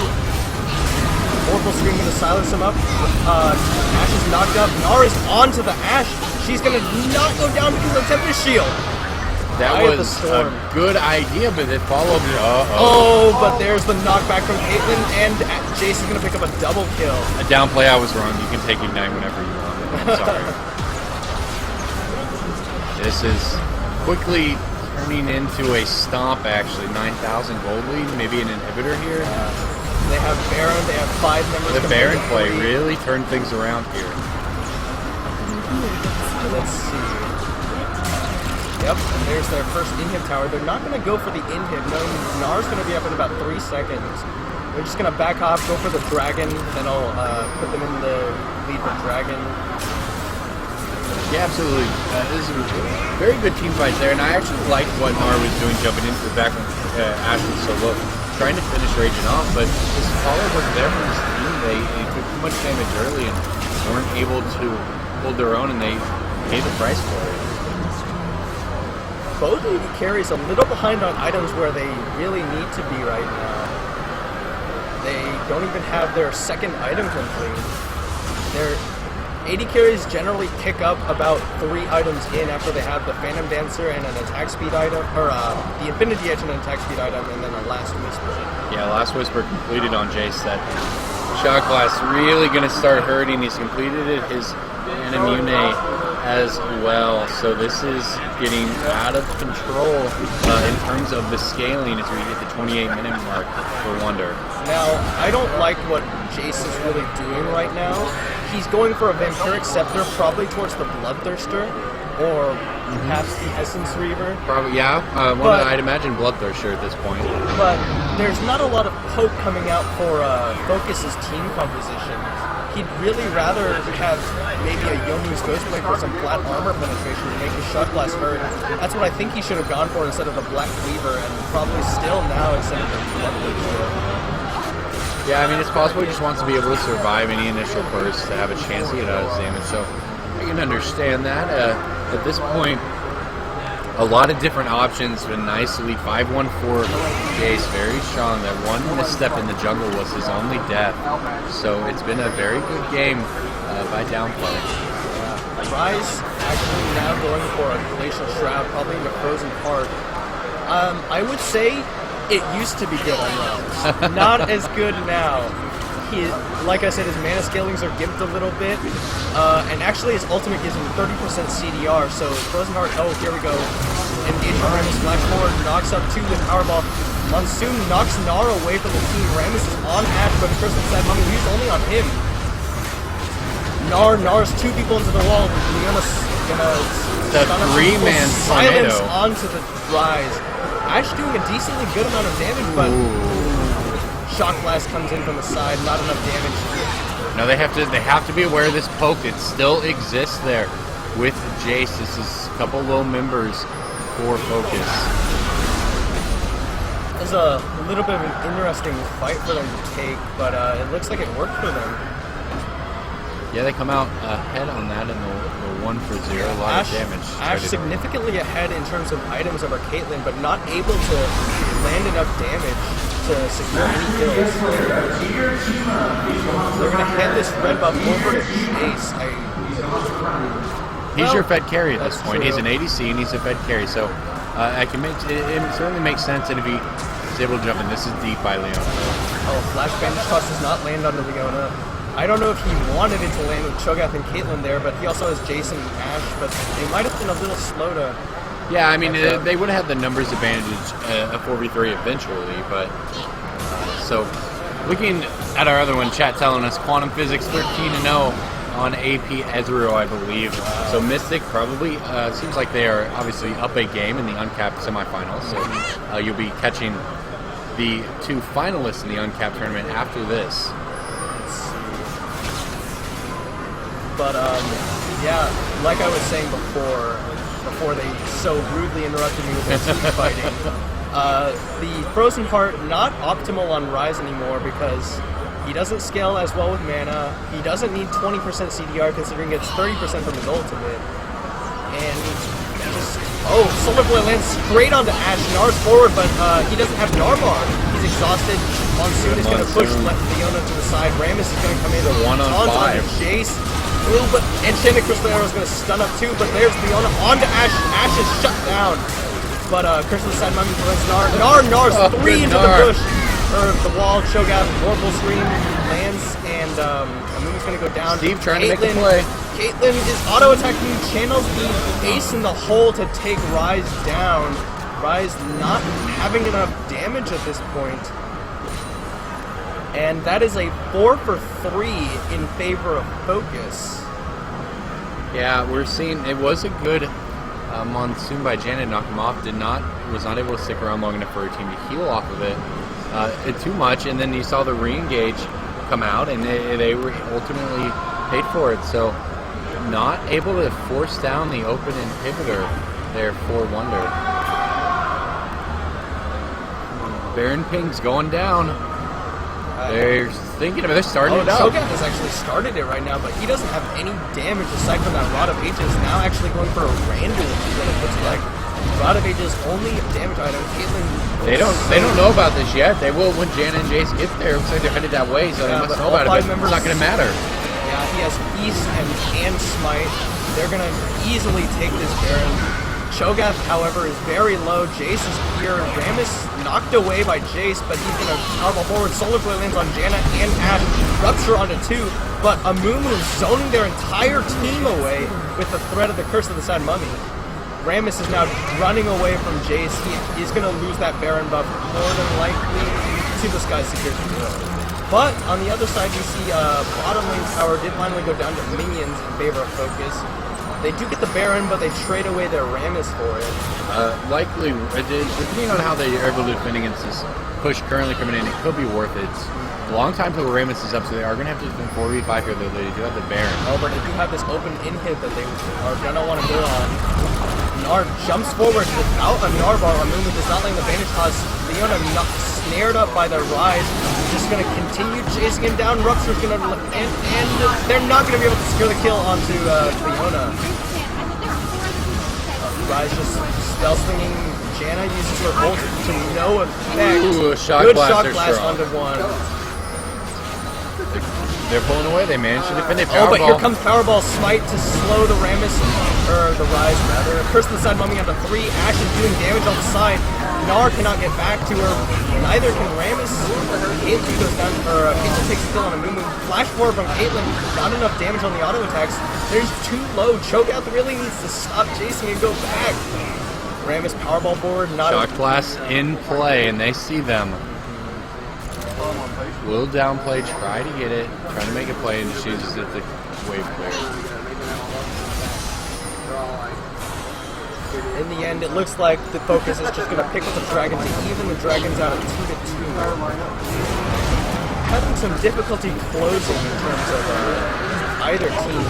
S2: Oracle Scream gonna silence him up. Ash is knocked up. Gnar is onto the Ash. She's gonna not go down because of Tempest Shield.
S1: That was a good idea, but it followed.
S2: Oh, but there's the knockback from Caitlyn, and Jace is going to pick up a double kill.
S1: A downplay, I was wrong. You can take Ignite whenever you want. I'm sorry. This is quickly turning into a stomp, actually. 9,000 gold lead, maybe an inhibitor here.
S2: They have Baron, they have 5 members.
S1: The Baron play really turned things around here.
S2: Let's see. Yep, and there's their first inhib tower. They're not going to go for the inhib. No, Gnar's going to be up in about 3 seconds. They're just going to back off, go for the dragon, then I'll put them in the lead for dragon.
S1: Yeah, absolutely. This is a very good team fight there, and I actually liked what Gnar was doing, jumping into the back when Ash was so low, trying to finish Raging off, but his follow was there from his team. They took too much damage early and weren't able to hold their own, and they paid the price for it.
S2: Both AD carries a little behind on items where they really need to be right now. They don't even have their second item complete. Their AD carries generally pick up about 3 items in after they have the Phantom Dancer and an attack speed item, or the Infinity Edge and an attack speed item, and then a Last Whisper.
S1: Yeah, Last Whisper completed on Jace. That shot glass really going to start hurting. He's completed it. His Animune as well. So this is getting out of control in terms of the scaling as we hit the 28-minute mark for Wonder.
S2: Now, I don't like what Jace is really doing right now. He's going for a Vampiric Scepter, probably towards the Bloodthirster, or perhaps the Essence Reaver.
S1: Probably, yeah. I'd imagine Bloodthirster at this point.
S2: But there's not a lot of poke coming out for Focus's team composition. He'd really rather have maybe a Yomu's Ghostblade for some flat armor penetration to make his shot glass hurt. That's what I think he should have gone for instead of the Black Cleaver, and probably still now instead of the Bloodthirster.
S1: Yeah, I mean, it's possible he just wants to be able to survive any initial burst to have a chance to get out of his damage, so I can understand that. At this point, a lot of different options, but nice lead. 5-1 for Jace, very strong. That one misstep in the jungle was his only death, so it's been a very good game by Downplay.
S2: Rise actually now going for a Glacial Shroud, probably in the Frozen Heart. I would say it used to be good on Rise. Not as good now. He, like I said, his mana scalings are gimped a little bit, and actually his ultimate gives him 30% CDR, so Frozen Heart, oh, here we go. Engage on Ramus, Black Forward, knocks up 2 with Powerball. Monsoon knocks Gnar away from the team. Ramus is on Ash, but the Crystal Side Mummy, he's only on him. Gnar's 2 people into the wall. Leona's gonna
S1: the 3-man
S2: silence
S1: tornado
S2: onto the Rise. Ash doing a decently good amount of damage, but Shock Blast comes in from the side, not enough damage.
S1: No, they have to be aware of this poke. It still exists there with Jace. This is a couple low members for Focus.
S2: was a little bit of an interesting fight for them to take, but it looks like it worked for them.
S1: Yeah, they come out ahead on that in the 1 for 0. A lot of damage.
S2: Ash significantly ahead in terms of items over Caitlyn, but not able to land enough damage to secure any kills. They're going to hand this red buff over to Chase.
S1: He's your Fed carry at this point.
S2: True.
S1: He's an ADC and he's a Fed carry, so I can make it certainly makes sense. And if he is able to jump in, this is deep by Leona.
S2: Oh, Flash Bandage Toss does not land on the Leona. I don't know if he wanted it to land with Cho'Gath and Caitlyn there, but he also has Jason and Ash, but they might have been a little slow to...
S1: Yeah, I mean, they would have had the numbers advantage a 4v3 eventually, but... so, looking at our other one, chat telling us Quantum Physics 13-0 on AP Ezreal, I believe. So Mystic probably seems like they are obviously up a game in the uncapped semifinals, so you'll be catching the 2 finalists in the uncapped tournament after this.
S2: But, yeah, like I was saying before they so rudely interrupted me with their team fighting, the Frozen Heart not optimal on Ryze anymore because he doesn't scale as well with mana, he doesn't need 20% CDR considering it's 30% from his ultimate, and just, oh, Solar Boy lands straight onto Ash, Nar's forward, but he doesn't have Narbar, he's exhausted, Monsoon is going to push Leona to the side, Rammus is going to come in,
S1: a 1-on-5.
S2: Jace. Ooh, but Enchanted Crystal Arrow is going to stun up too, but there's Leona onto Ash. Ash is shut down. But Curse of the Sand Mummy prevents Nar's 3 into the bush. Or the wall, Cho'Gath, Oracle Scream lands, and Amumi's going to go down.
S1: Steve trying to make a play.
S2: Caitlyn is auto-attacking, channels the ace in the hole to take Ryze down. Ryze not having enough damage at this point. And that is a 4 for 3 in favor of Focus.
S1: Yeah, we're seeing it was a good Monsoon by Janet, knocked him off. Was not able to stick around long enough for her team to heal off of it too much. And then you saw the re-engage come out, and they were ultimately paid for it. So not able to force down the open inhibitor there for Wonder. Baron Ping's going down. They're thinking of it. They're starting it out.
S2: Cho'Gath has actually started it right now, but he doesn't have any damage aside from that Rod of Ages. Now actually going for a Randall, what it looks like. Rod of Ages only damage item. Caitlyn.
S1: They don't know about this yet. They will when Janna and Jace get there. Looks like they're headed that way, so they must know about it. But it's not going to matter.
S2: Yeah, he has Feast and Smite. They're going to easily take this Baron. Cho'Gath, however, is very low. Jace is here. Rammus knocked away by Jace, but he's going to power forward. Solar Boy lands on Janna and Ash. Rupture onto 2, but Amumu zoning their entire team away with the threat of the Curse of the Sad Mummy. Rammus is now running away from Jace. He's going to lose that Baron buff more than likely to the Sky Security Bureau. But on the other side, you see bottom lane tower did finally go down to minions in favor of Focus. They do get the Baron, but they trade away their Rammus for it.
S1: Likely, depending on how they are able to defend against this push currently coming in, it could be worth it. It's a long time till Rammus is up, so they are going to have to defend 4v5 here, though they do have the Baron.
S2: Oh, but they do have this open inhib that they are going to want to go on. Nar jumps forward without a Narbar. Amumu does not land the Bandage Toss. Leona snared up by the Rise. Just going to continue chasing him down. Rupture's going to... And they're not going to be able to secure the kill onto Leona. Rise just stealth swinging. Janna uses her ult to no effect.
S1: Ooh, shock
S2: good
S1: blast,
S2: shock blast onto 1.
S1: They're pulling away. They managed to defend it.
S2: Oh, but here comes Powerball Smite to slow the Rammus, or the Rise rather. Curse of the Side Mummy onto 3. Ash is doing damage on the side. Nar cannot get back to her. Neither can Rammus. Caitlyn goes down, or Caitlyn takes the kill on Amumu. Flash forward from Caitlyn. Not enough damage on the auto attacks. There's too low. Cho'Gath really needs to stop chasing and go back. Rammus Powerball forward.
S1: Shock blast in play, and they see them. Will downplay, try to get it, try to make a play, and just uses it to wave clear.
S2: In the end, it looks like the Focus is just going to pick up the Dragon to even the Dragons out at 2-2. Having some difficulty closing in terms of either team.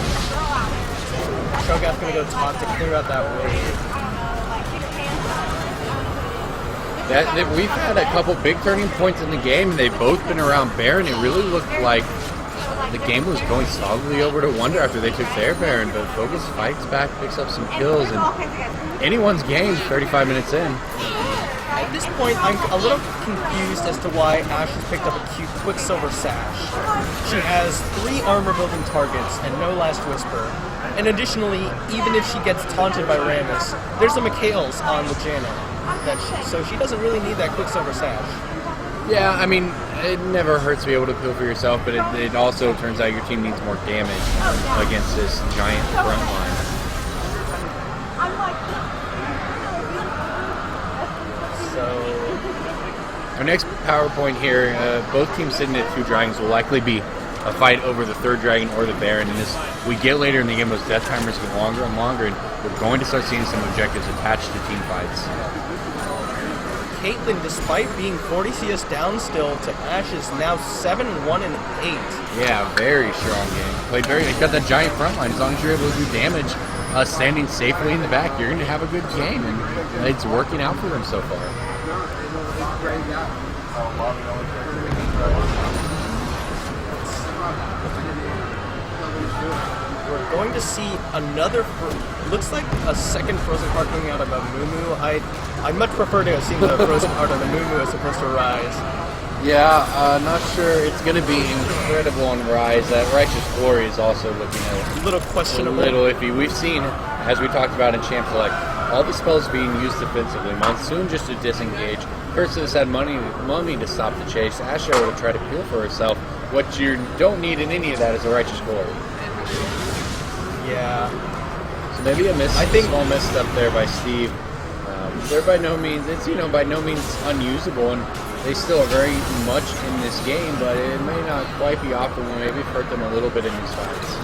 S2: Cho'Gath's going to go top to clear out that wave.
S1: We've had a couple big turning points in the game, and they've both been around Baron. It really looked like the game was going solidly over to Wonder after they took their Baron, but Focus fights back, picks up some kills, and anyone's game 35 minutes in.
S2: At this point, I'm a little confused as to why Ashe has picked up a cute Quicksilver Sash. She has 3 armor-building targets and no Last Whisper. And additionally, even if she gets taunted by Rammus, there's a Mikhail's on the Janna. So she doesn't really need that Quicksilver Sash.
S1: Yeah, I mean, it never hurts to be able to peel for yourself, but it also turns out your team needs more damage against this giant front line. Our next PowerPoint here, both teams sitting at 2 dragons will likely be a fight over the 3rd dragon or the Baron, and as we get later in the game, those death timers get longer and longer, and we're going to start seeing some objectives attached to team fights.
S2: Caitlyn, despite being 40 CS down still to Ashe, is now 7-1-8.
S1: Yeah, very strong game. Played very. He's got that giant front line. As long as you're able to do damage, standing safely in the back, you're going to have a good game, and it's working out for them so far.
S2: We're going to see another, looks like a second Frozen Heart coming out of a Mumu. I'd much prefer to have seen the Frozen Heart of the Mumu as opposed to Rise.
S1: Yeah, not sure. It's going to be incredible on Rise. That Righteous Glory is also looking a
S2: little questionable.
S1: A little iffy. We've seen, as we talked about in Champ Select, all the spells being used defensively. Monsoon just to disengage. Curse has had money to stop the chase. Ashe able to try to peel for herself. What you don't need in any of that is a Righteous Glory.
S2: Yeah.
S1: So maybe a small misstep there by Steve. They're by no means, by no means unusable, and they still are very much in this game, but it may not quite be optimal. Maybe hurt them a little bit in these fights.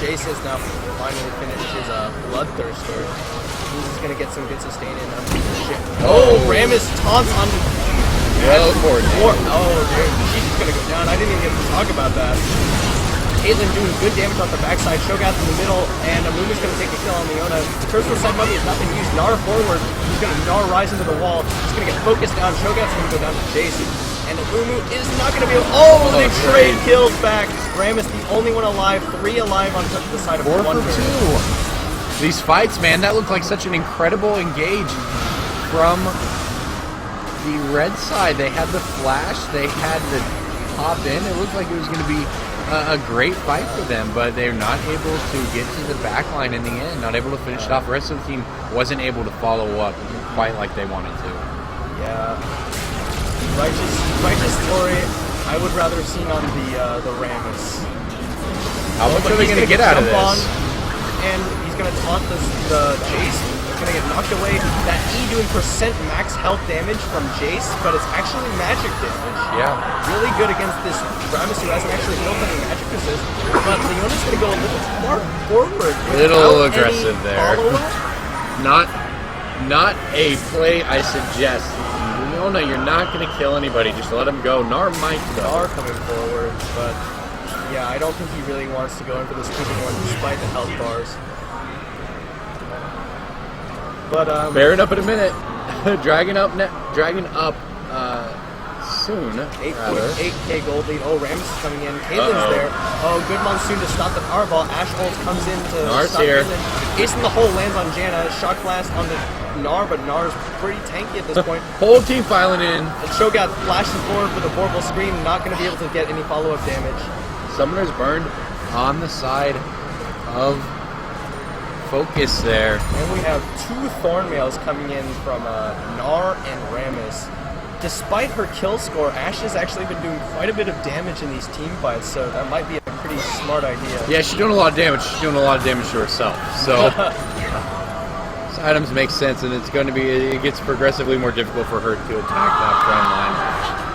S2: Jace has now finally finished his Bloodthirster. He's going to get some good sustain in. Oh, Rammus taunts on...
S1: Well,
S2: oh, dude, she's just going to go down. I didn't even get to talk about that. Caitlyn doing good damage off the backside. Shogat in the middle, and Amumu's going to take a kill on Leona. The Turtle side button has not been used. Gnar forward. He's going to Gnar rise into the wall. He's going to get focused down. Shogat's going to go down to Jason. And Amumu is not going to be able... Oh, they trade kills back. Rammus the only one alive. 3 alive on the side of
S1: 4
S2: Wonder.
S1: for 2. These fights, man, that looked like such an incredible engage from the red side. They had the flash. They had the hop in. It looked like it was going to be a great fight for them, but they're not able to get to the back line in the end, not able to finish it off. The rest of the team wasn't able to follow up quite like they wanted to.
S2: Yeah. Righteous Glory, I would rather have seen on the Rammus.
S1: How much are they going to get out of this?
S2: And he's going to taunt the Jace. He's going to get knocked away. That E doing percent max health damage from Jace, but it's actually magic damage.
S1: Yeah.
S2: Really good against this Rammus who hasn't actually built any magic resist. But Leona's going to go a little far forward.
S1: A little aggressive there. Not a play I suggest. Leona, you're not going to kill anybody. Just let him go. Gnar might go.
S2: Gnar coming forward, but... yeah, I don't think he really wants to go in for this stupid one despite the health bars. But
S1: Baron up in a minute. Dragon up soon.
S2: 8k gold lead. Oh, Rammus is coming in. Caitlyn's there. Oh, good Monsoon to stop the powerball. Ashe ult comes in to
S1: Gnar's
S2: stop
S1: here.
S2: Ace in the hole lands on Janna. Shock blast on the Gnar, but Gnar's pretty tanky at this point.
S1: Whole team filing in.
S2: And Shogat flashes forward for the Vorpal Scream. Not going to be able to get any follow-up damage.
S1: Summoner's burned on the side of Focus there.
S2: And we have 2 Thornmails coming in from Gnar and Rammus. Despite her kill score, Ashe has actually been doing quite a bit of damage in these team fights, so that might be a pretty smart idea.
S1: Yeah, she's doing a lot of damage. She's doing a lot of damage to herself. So these items make sense, and it's going to be, it gets progressively more difficult for her to attack that front line.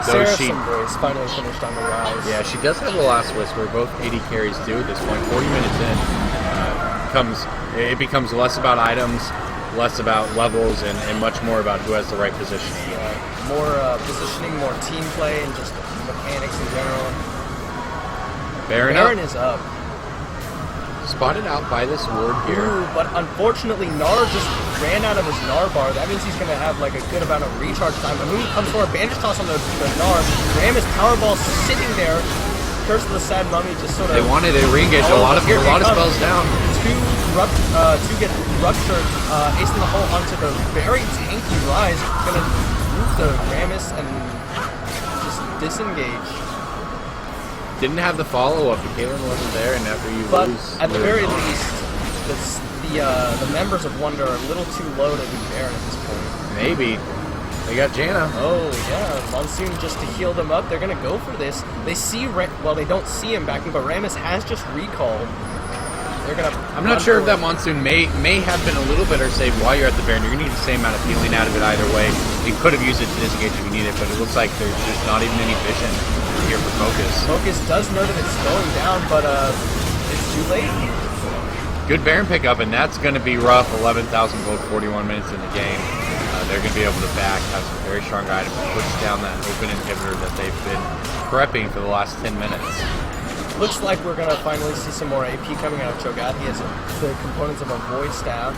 S2: Sarah's Embrace finally finished on the Rise.
S1: Yeah, she does have the Last Whisper. Both AD carries do at this point. 40 minutes in, it becomes less about items, less about levels, and much more about who has the right positioning.
S2: Yeah, more positioning, more team play, and just mechanics in general. Baron
S1: up.
S2: is up.
S1: spotted out by this ward here.
S2: Ooh, but unfortunately, Nar just ran out of his Nar bar. That means he's going to have like a good amount of recharge time. But Moon comes for a bandage toss on the Nar. Ram is Powerball sitting there. Curse of the Sad Mummy just sort of...
S1: They wanted a re-engage, a lot of spells down.
S2: Two get ruptured, acing the hole onto the very tanky Rise. Gonna move the Rammus and just disengage.
S1: Didn't have the follow-up. The Caitlyn wasn't there, and after you
S2: But
S1: lose...
S2: at the very least, the members of Wonder are a little too low to be Baron at this point.
S1: Maybe. They got Janna.
S2: Oh, yeah. Monsoon just to heal them up. They're going to go for this. They see... well, they don't see him backing, but Rammus has just recalled. They're going to...
S1: I'm not sure if that Monsoon may have been a little better saved while you're at the Baron. You're going to need the same amount of healing out of it either way. You could have used it to disengage if you need it, but it looks like there's just not even any vision here for Focus.
S2: Focus does know that it's going down, but it's too late.
S1: Good Baron pickup, and that's going to be rough. 11,000 gold, 41 minutes in the game. They're going to be able to back, have some very strong items, push down that open inhibitor that they've been prepping for the last 10 minutes.
S2: Looks like we're going to finally see some more AP coming out of Cho'Gath. He has the components of a Void Staff.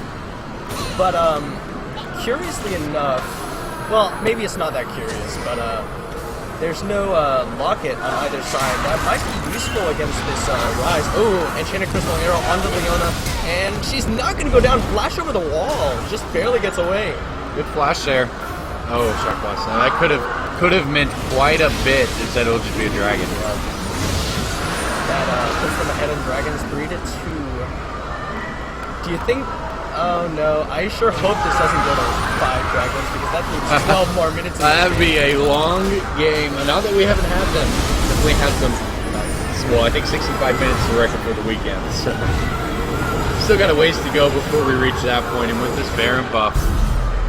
S2: But, curiously enough, well, maybe it's not that curious, but there's no locket on either side. That might be useful against this Rise. Oh, Enchanted Crystal Arrow onto Leona, and she's not going to go down. Flash over the wall, just barely gets away.
S1: Good flash there. Oh, Shock Blast. Now that could have meant quite a bit. Instead, it'll just be a dragon.
S2: That puts them ahead in Dragon's 3-2. Do you think... Oh no, I sure hope this doesn't go to 5 dragons, because that means 12 more minutes.
S1: That'd be a long game. And now that we haven't had them, definitely had some, well, I think 65 minutes to record for the weekend. So still got a ways to go before we reach that point. And with this Baron buff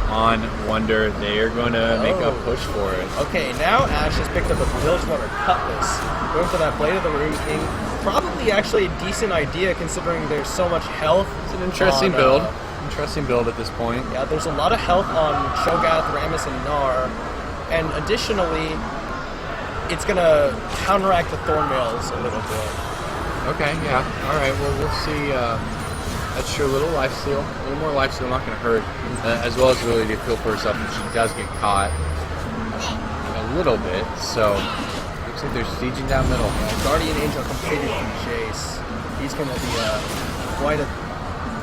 S1: on Wonder, they are going to make a push for it.
S2: Okay, now Ash has picked up a Bilgewater Cutlass. Going for that Blade of the Rune King. Probably actually a decent idea considering there's so much health.
S1: It's an interesting build. Interesting build at this point.
S2: Yeah, there's a lot of health on Cho'Gath, Rammus, and Nar. And additionally, it's going to counteract the Thornmails a little bit.
S1: Okay, yeah. Alright, well, we'll see. That's true. A little lifesteal. A little more lifesteal, not going to hurt. As well as really to feel for herself, and she does get caught a little bit. So, looks like they're sieging down middle.
S2: Guardian Angel completed from Jace. He's going to be quite a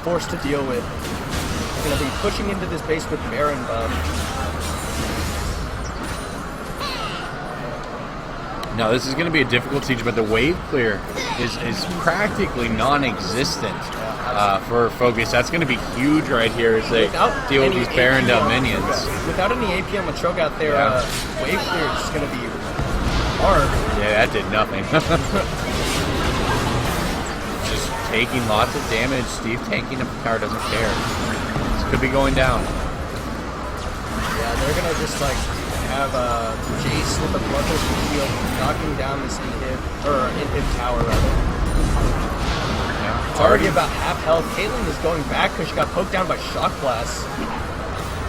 S2: force to deal with. He's going to be pushing into this base with Baron buff.
S1: Now this is going to be a difficult siege, but the wave clear is practically non-existent for Focus. That's going to be huge right here as they deal with these Baroned up minions.
S2: Without any AP on the Cho'Gath, their wave clear is going to be hard.
S1: Yeah, that did nothing. Just taking lots of damage. Steve tanking up the tower, doesn't care. This could be going down.
S2: Yeah, they're going to just like have Jace with a Bloodless Shield knocking down this inhib tower rather.
S1: Yeah,
S2: it's already about half health. Caitlyn is going back because she got poked down by Shock Blast.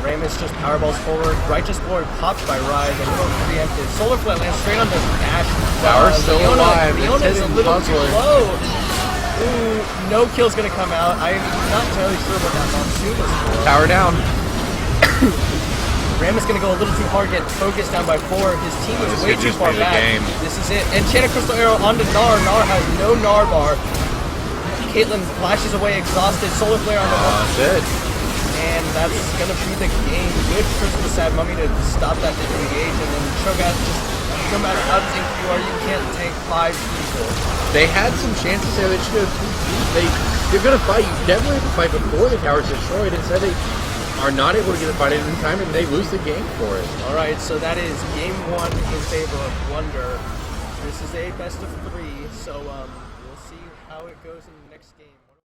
S2: Rammus just powerballs forward. Righteous Lord popped by Rise. A little preempted. Solar Flare lands straight on the Ash.
S1: Tower's still alive.
S2: Leona's a little too low. Ooh, no kill's gonna come out. I'm not entirely sure what that Monsoon is for.
S1: Tower down.
S2: Rammus gonna go a little too hard, get focused down by 4. His team is way too far back. This is it. Enchanted Crystal Arrow onto Nar. Nar has no Nar bar. Caitlyn flashes away exhausted. Solar Flare on the
S1: That's it.
S2: And that's gonna be the game. Good Curse of the Sad Mummy to stop that disengage, and then Cho'Gath just, no matter how tanky you are, you can't tank 5 people.
S1: They had some chances there. They should have. They're gonna fight. You definitely have to fight before the tower's destroyed. Instead, they are not able to get the fight in time, and they lose the game for it.
S2: All right, so that is game 1 in favor of Wonder. This is a best of 3, so we'll see how it goes in the next game.